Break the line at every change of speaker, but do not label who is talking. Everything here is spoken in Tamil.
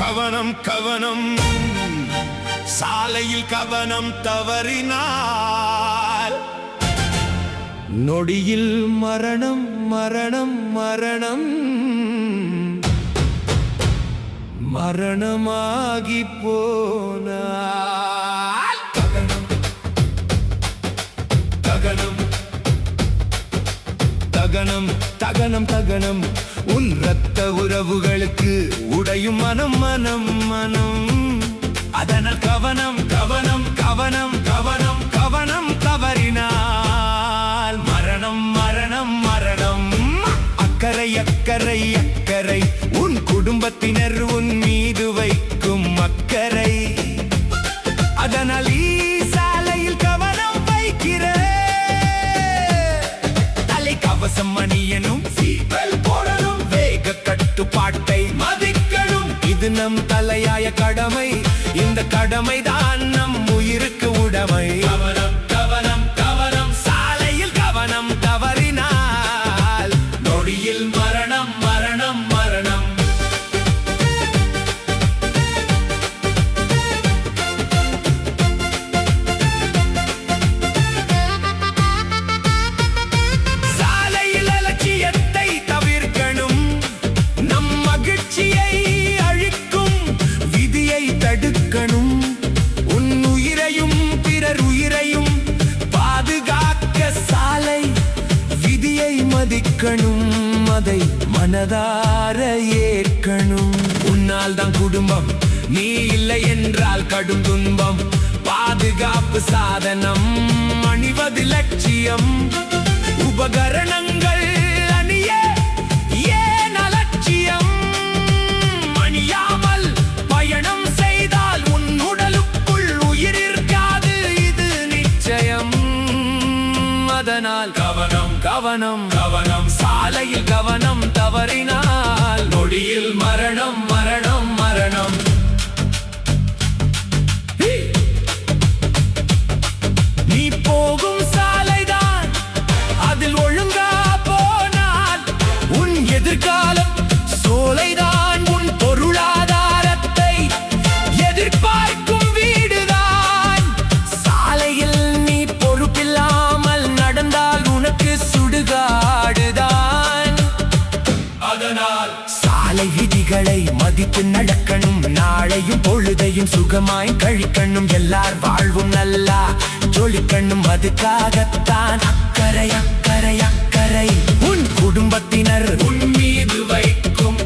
கவனம் கவனம் சாலையில் கவனம் தவறினால் நொடியில் மரணம் மரணம் மரணம் மரணமாகி போனால் தகனம் தகனம் தகனம் தகனம் உன் இரத்த உறவுகளுக்கு உடையும் மனம் மனம் மனம் அதனால் கவனம் கவனம் கவனம் கவனம் கவனம் தவறினால் மரணம் மரணம் மரணம் அக்கறை அக்கறை அக்கறை உன் குடும்பத்தினர் உன் மீது வைக்கும் அக்கறை அதனால் சாலையில் கவனம் வைக்கிற தலை கவசம் அணியனும் சீட்பெல்ட் போடணும் வேக கட்டுப்பாட்டை மதிக்கணும் இது நம் தலையாய கடமை இந்த கடமைதான் நம் உயிருக்கு உடைமை கவனம் கவனம் கவனம் சாலையில் கவனம் தவறினால் நொடியில் மரணம் மரணம் மரணம் சாலையில் அலட்சியத்தை தவிர்க்கணும் நம் மகிழ்ச்சியை அழிக்கும் விதியை தடுக்கணும் உன் உயிரையும் பிறர் உயிரையும் பாதுகாக்க சாலை விதியை மதிக்கணும் அதை மனதார ஏற்கணும் உன்னால் தான் குடும்பம் நீ இல்லை என்றால் கடும் துன்பம் பாதுகாப்பு சாதனம் அணிவது லட்சியம் உபகரணங்கள் அணிய ஏன் அலட்சியம் அணியாமல் பயணம் செய்தால் உன் உடலுக்குள் உயிர் இருக்காது இது நிச்சயம் அதனால் கவனம் கவனம் கவனம் சாலையில் கவனம் தவறினால் நொடியில் மரணம் மரணம் மரணம் நீ போகும் சாலைதான் அதில் ஒழுங்கா போனால் உன் எதிர்காலம் சோலைதான் உன் பொருளாதாரத்தை எதிர்பார்க்கும் வீடுதான் சாலையில் நீ பொறுப்பில்லாமல் நடந்தால் உனக்கு சுடுகாடுதான் அதனால் சாலை விதிகளை மதித்து நடக்கணும் நாளையும் பொழுதையும் சுகமாய் கழிக்கணும் எல்லார் வாழ்வும் நல்லா ஜொலிக்கணும் அதுக்காகத்தான் அக்கறை அக்கறை அக்கறை உன் குடும்பத்தினர் உன் மீது வைக்கும்